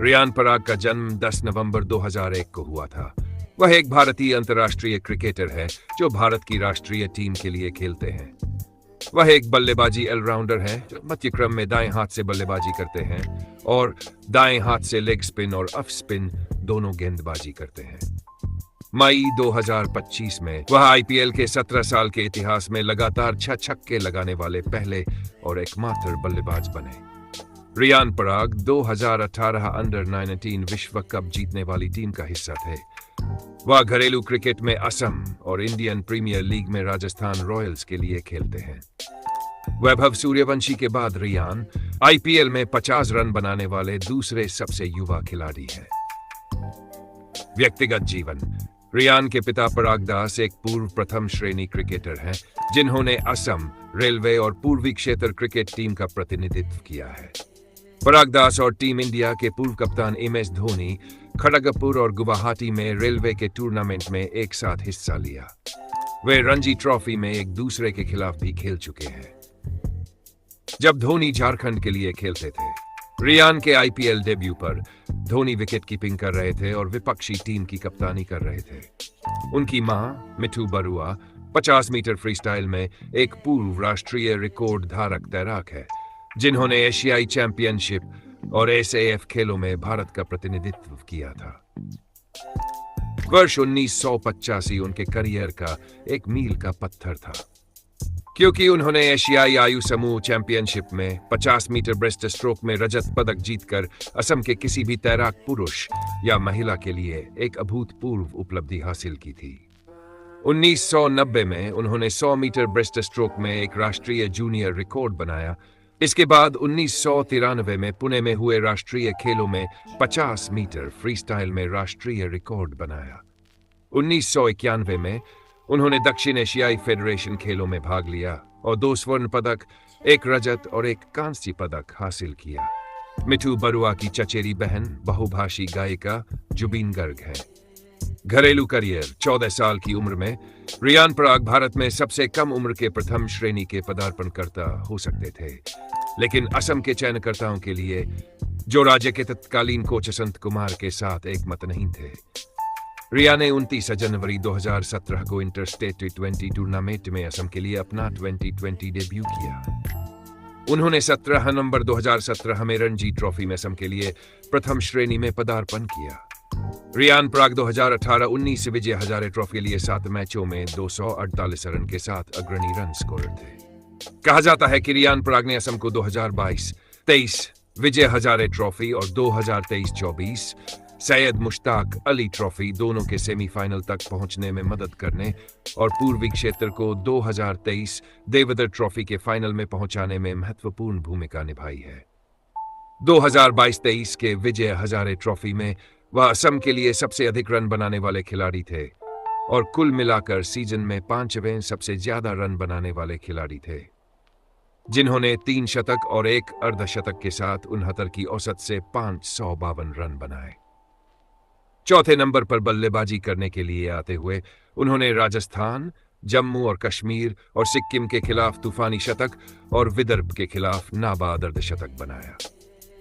रियान पराग का जन्म 10 नवंबर 2001 को हुआ था। वह एक भारतीय अंतर्राष्ट्रीय क्रिकेटर है जो भारत की राष्ट्रीय टीम के लिए खेलते हैं। वह एक बल्लेबाजी ऑलराउंडर है जो मध्य क्रम में दाएं हाथ से बल्लेबाजी करते हैं और दाएं हाथ से लेग स्पिन और ऑफ स्पिन दोनों गेंदबाजी करते हैं। मई 2025 में वह आईपीएल के 17 साल के इतिहास में लगातार 6 छक्के लगाने वाले पहले और एकमात्र बल्लेबाज बने। रियान पराग 2018 अंडर 19 विश्व कप जीतने वाली टीम का हिस्सा थे। वह घरेलू क्रिकेट में असम और इंडियन प्रीमियर लीग में राजस्थान रॉयल्स के लिए खेलते हैं। वैभव सूर्यवंशी के बाद रियान आईपीएल में 50 रन बनाने वाले दूसरे सबसे युवा खिलाड़ी हैं। व्यक्तिगत जीवन। रियान के पिता पराग दास एक पूर्व प्रथम श्रेणी क्रिकेटर हैं जिन्होंने असम, रेलवे और पूर्वी क्षेत्र क्रिकेट टीम का प्रतिनिधित्व किया है। पराग दास और टीम इंडिया के पूर्व कप्तान MS धोनी खड़गपुर और गुवाहाटी में रेलवे के टूर्नामेंट में एक साथ हिस्सा लिया। वे रणजी ट्रॉफी में एक दूसरे के खिलाफ भी खेल चुके हैं। जब धोनी झारखंड के लिए खेलते थे, रियान के आईपीएल डेब्यू पर धोनी विकेट कीपिंग कर रहे थे और विपक्षी टीम की कप्तानी कर रहे थे। उनकी मां मिठू बरुआ 50 मीटर फ्रीस्टाइल में एक पूर्व राष्ट्रीय रिकॉर्ड धारक तैराक है जिन्होंने एशियाई चैंपियनशिप और एसएएफ खेलों में भारत का प्रतिनिधित्व किया था। वर्ष 1985 उनके करियर का एक मील का पत्थर था क्योंकि उन्होंने एशियाई आयु समूह चैंपियनशिप में 50 मीटर ब्रेस्ट स्ट्रोक में रजत पदक जीतकर असम के किसी भी तैराक पुरुष या महिला के लिए एक अभूतपूर्व उपलब्धि हासिल की थी। 1990 में उन्होंने 100 मीटर ब्रेस्ट स्ट्रोक में एक राष्ट्रीय जूनियर रिकॉर्ड बनाया। इसके बाद 1993 में पुणे में हुए राष्ट्रीय खेलों में 50 मीटर फ्रीस्टाइल में राष्ट्रीय रिकॉर्ड बनाया। 1991 में उन्होंने दक्षिण एशियाई फेडरेशन खेलों में भाग लिया और 2 स्वर्ण पदक, 1 रजत और 1 कांस्य पदक हासिल किया। मिठू बरुआ की चचेरी बहन बहुभाषी गायिका जुबीन गर्ग है। घरेलू करियर। 14 साल की उम्र में रियान पराग भारत में सबसे कम उम्र के प्रथम श्रेणी के पदार्पणकर्ता हो सकते थे, लेकिन असम के चयनकर्ताओं के लिए, जो राज्य के तत्कालीन कोच संत कुमार के साथ एकमत नहीं थे, रिया ने 29 जनवरी 2017 को इंटर स्टेट T20 टूर्नामेंट में असम के लिए अपना 2020 डेब्यू किया। उन्होंने 17 नवंबर 2017 में रणजी ट्रॉफी में असम के लिए प्रथम श्रेणी में पदार्पण किया। रियान पराग 2018-19 विजय हजारे ट्रॉफी के लिए 7 मैचों में 248 रन के साथ अग्रणी रन स्कोरर थे। कहा जाता है कि रियान पराग ने असम को 2022-23 विजय हजारे ट्रॉफी और 2023-24 सैयद मुश्ताक अली ट्रॉफी दोनों के सेमीफाइनल तक पहुंचने में मदद करने और पूर्वी क्षेत्र को 2023 देवधर ट्रॉफी के फाइनल में पहुंचाने में महत्वपूर्ण भूमिका निभाई है। 2022-23 के विजय हजारे ट्रॉफी में वह असम के लिए सबसे अधिक रन बनाने वाले खिलाड़ी थे और कुल मिलाकर सीजन में 5वें सबसे ज्यादा रन बनाने वाले खिलाड़ी थे, जिन्होंने 3 शतक और 1 अर्धशतक के साथ 69 की औसत से 552 रन बनाए। चौथे नंबर पर बल्लेबाजी करने के लिए आते हुए उन्होंने राजस्थान, जम्मू और कश्मीर और सिक्किम के खिलाफ तूफानी शतक और विदर्भ के खिलाफ नाबाद अर्धशतक बनाया।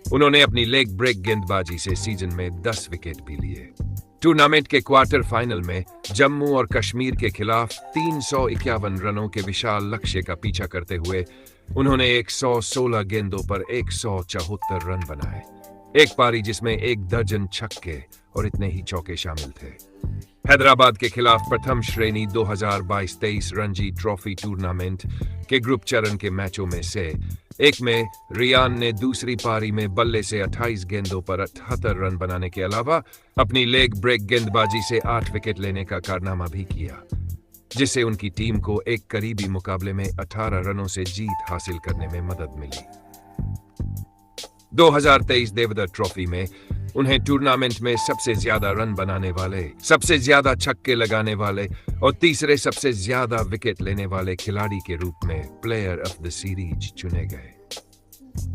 उन्होंने अपनी लेग ब्रेक गेंदबाजी से सीजन में 10 विकेट भी लिए। टूर्नामेंट के क्वार्टर फाइनल में जम्मू और कश्मीर के खिलाफ 351 रनों के विशाल लक्ष्य का पीछा करते हुए उन्होंने 116 गेंदों पर 174 रन बनाए, एक पारी जिसमें 1 दर्जन छक्के और इतने ही चौके शामिल थे। हैदराबाद के खिलाफ प्रथम श्रेणी 2022-23 रणजी ट्रॉफी टूर्नामेंट के ग्रुप चरण के मैचों में से एक में रियान ने दूसरी पारी में बल्ले से 28 गेंदों पर 78 रन बनाने के अलावा अपनी लेग ब्रेक गेंदबाजी से 8 विकेट लेने का कारनामा भी किया, जिससे उनकी टीम को एक करीबी मुकाबले में 18 रनों से जीत हासिल करने में मदद मिली। 2023 देवधर ट्रॉफी में उन्हें टूर्नामेंट में सबसे ज्यादा रन बनाने वाले, सबसे ज्यादा छक्के लगाने वाले और तीसरे सबसे ज्यादा विकेट लेने वाले खिलाड़ी के रूप में प्लेयर ऑफ द सीरीज चुने गए।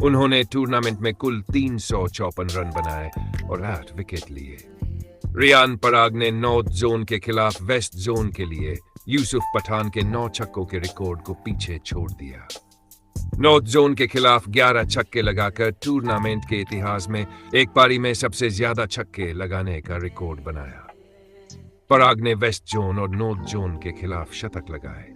उन्होंने टूर्नामेंट में कुल 354 रन बनाए और 8 विकेट लिए। रियान पराग ने नॉर्थ जोन के खिलाफ वेस्ट जोन के लिए यूसुफ पठान के 9 छक्कों के रिकॉर्ड को पीछे छोड़ दिया। नॉर्थ जोन के खिलाफ 11 छक्के लगाकर टूर्नामेंट के इतिहास में एक पारी में सबसे ज्यादा छक्के लगाने का रिकॉर्ड बनाया। पराग ने वेस्ट जोन और नॉर्थ जोन के खिलाफ शतक लगाए।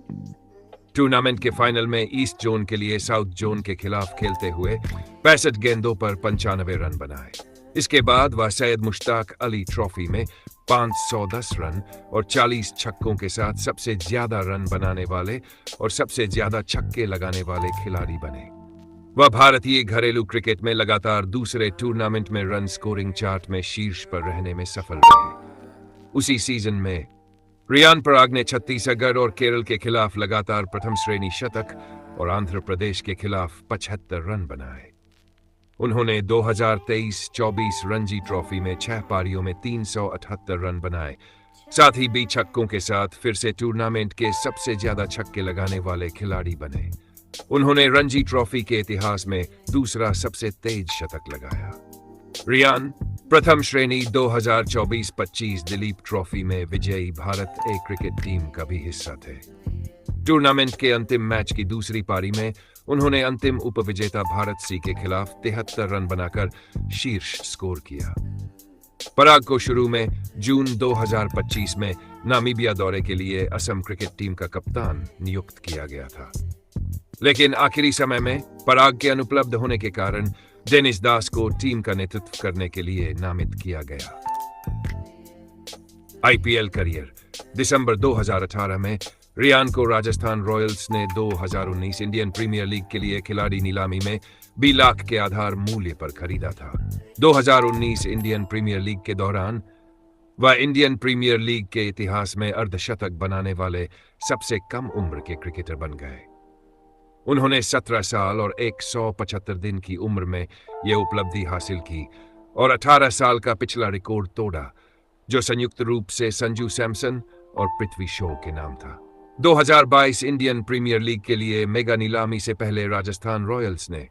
टूर्नामेंट के फाइनल में ईस्ट जोन के लिए साउथ जोन के खिलाफ खेलते हुए 65 गेंदों पर 95 रन बनाए। इसके बाद वह सैयद मुश्ताक अली ट्रॉफी में 510 रन और 40 छक्कों के साथ सबसे ज्यादा रन बनाने वाले और सबसे ज्यादा छक्के लगाने वाले खिलाड़ी बने। वह भारतीय घरेलू क्रिकेट में लगातार दूसरे टूर्नामेंट में रन स्कोरिंग चार्ट में शीर्ष पर रहने में सफल रहे। उसी सीजन में रियान पराग ने छत्तीसगढ़ और केरल के खिलाफ लगातार प्रथम श्रेणी शतक और आंध्र प्रदेश के खिलाफ 75 रन बनाए। उन्होंने 2023-24 रणजी ट्रॉफी में 6 पारियों में 378 रन बनाए। साथ ही 20 छक्कों के साथ फिर से टूर्नामेंट के सबसे ज्यादा छक्के लगाने वाले खिलाड़ी बने। उन्होंने रणजी ट्रॉफी के इतिहास में दूसरा सबसे तेज शतक लगाया। रियान प्रथम श्रेणी 2024-25 दिलीप ट्रॉफी में विजयी भारत ए क्रिकेट टीम का भी हिस्सा थे। टूर्नामेंट के अंतिम मैच की दूसरी पारी में उन्होंने अंतिम उपविजेता भारत सी के खिलाफ 73 रन बनाकर शीर्ष स्कोर किया। पराग को शुरू में जून 2025 में नामीबिया दौरे के लिए असम क्रिकेट टीम का कप्तान नियुक्त किया गया था, लेकिन आखिरी समय में पराग के अनुपलब्ध होने के कारण डेनिस दास को टीम का नेतृत्व करने के लिए नामित किया गया। आईपीएल करियर दिसंबर 2018 में रियान को राजस्थान रॉयल्स ने 2019 इंडियन प्रीमियर लीग के लिए खिलाड़ी नीलामी में 20 लाख के आधार मूल्य पर खरीदा था। 2019 इंडियन प्रीमियर लीग के दौरान वह इंडियन प्रीमियर लीग के इतिहास में अर्धशतक बनाने वाले सबसे कम उम्र के क्रिकेटर बन गए। उन्होंने 17 साल और 175 दिन की उम्र में यह उपलब्धि हासिल की और 18 साल का पिछला रिकॉर्ड तोड़ा, जो संयुक्त रूप से संजू सैमसन और पृथ्वी शॉ के नाम था। 2022 इंडियन प्रीमियर लीग के लिए मेगा नीलामी से पहले राजस्थान रॉयल्स ने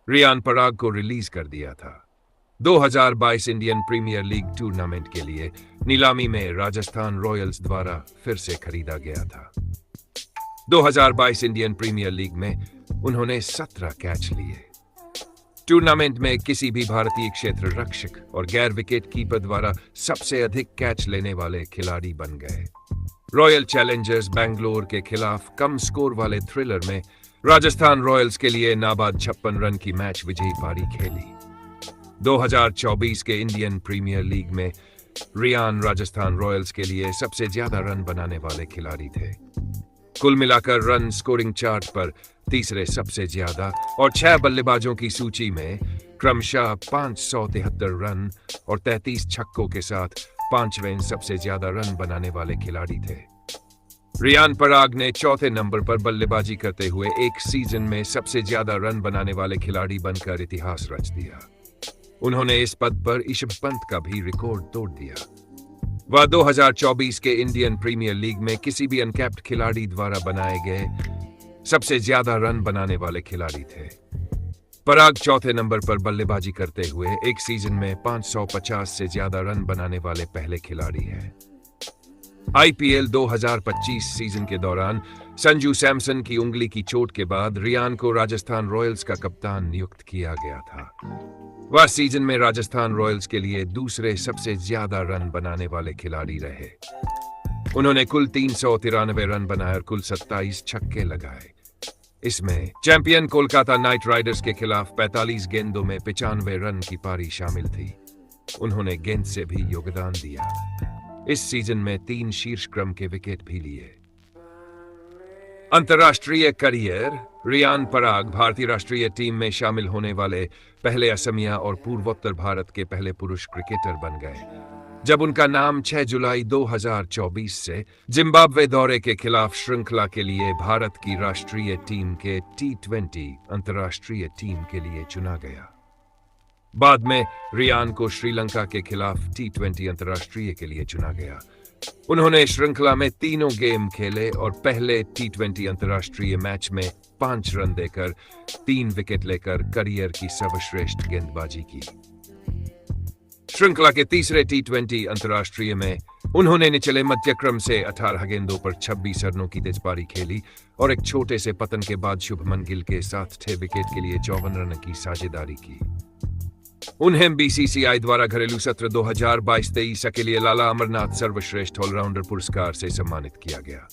रियान पराग को रिलीज कर दिया था। 2022 इंडियन प्रीमियर लीग टूर्नामेंट के लिए नीलामी में राजस्थान रॉयल्स द्वारा फिर से खरीदा गया था। 2022 इंडियन प्रीमियर लीग में उन्होंने 17 कैच लिए। टूर्नामेंट में किसी भी भारतीय क्षेत्र रक्षक और गैर विकेट कीपर द्वारा सबसे अधिक कैच लेने वाले खिलाड़ी बन गए। रॉयल चैलेंजर्स बैंगलोर के खिलाफ कम स्कोर वाले थ्रिलर में राजस्थान रॉयल्स के लिए नाबाद 56 रन की मैच विजयी पारी खेली। 2024 के इंडियन प्रीमियर लीग में रियान राजस्थान रॉयल्स के लिए सबसे ज्यादा रन बनाने वाले खिलाड़ी थे। कुल मिलाकर रन स्कोरिंग चार्ट पर तीसरे सबसे ज्यादा और 6 बल्लेबाजों की सूची में क्रमशः 573 रन और 33 छक्कों के साथ 5वें सबसे ज्यादा रन बनाने वाले खिलाड़ी थे। रियान पराग ने चौथे नंबर पर बल्लेबाजी करते हुए एक सीजन में सबसे ज्यादा रन बनाने वाले खिलाड़ी बनकर इतिहास रच दिया। उन्होंने इस पद पर ऋषभ पंत का भी रिकॉर्ड तोड़ दिया। वह 2024 के इंडियन प्रीमियर लीग में किसी भी अनकैप्ड खिलाड़ी द्वारा बनाए गए सबसे ज्यादा रन बनाने वाले खिलाड़ी थे। पराग चौथे नंबर पर बल्लेबाजी करते हुए एक सीजन में 550 से ज्यादा रन बनाने वाले पहले खिलाड़ी हैं। आईपीएल 2025 सीजन के दौरान संजू सैमसन की उंगली की चोट के बाद रियान को राजस्थान रॉयल्स का कप्तान नियुक्त किया गया था। वह सीजन में राजस्थान रॉयल्स के लिए दूसरे सबसे ज्यादा रन बनाने वाले खिलाड़ी रहे। उन्होंने कुल 393 रन बनाए और कुल 27 छक्के लगाए। इसमें चैंपियन कोलकाता नाइट राइडर्स के खिलाफ 45 गेंदों में 95 रन की पारी शामिल थी। उन्होंने गेंद से भी योगदान दिया। इस सीजन में 3 शीर्ष क्रम के विकेट भी लिए। अंतर्राष्ट्रीय करियर रियान पराग भारतीय राष्ट्रीय टीम में शामिल होने वाले पहले असमिया और पूर्वोत्तर भारत के पहले पुरुष क्रिकेटर बन गए, जब उनका नाम 6 जुलाई 2024 से जिम्बाब्वे दौरे के खिलाफ श्रृंखला के लिए भारत की राष्ट्रीय टीम के T20 अंतर्राष्ट्रीय टीम के लिए चुना गया। बाद में रियान को श्रीलंका के खिलाफ T20 अंतर्राष्ट्रीय के लिए चुना गया। उन्होंने श्रृंखला में तीनों गेम खेले और पहले T20 अंतर्राष्ट्रीय मैच में 5 रन देकर 3 विकेट लेकर करियर की सर्वश्रेष्ठ गेंदबाजी की। श्रृंखला के तीसरे T20 अंतर्राष्ट्रीय में उन्होंने निचले मध्यक्रम से 18 गेंदों पर 26 रनों की तेज पारी खेली और एक छोटे से पतन के बाद शुभमन गिल के साथ 6 विकेट के लिए 54 रन की साझेदारी की। उन्हें बीसीसीआई द्वारा घरेलू सत्र 2022-23 के लिए लाला अमरनाथ सर्वश्रेष्ठ ऑलराउंडर पुरस्कार से सम्मानित किया गया।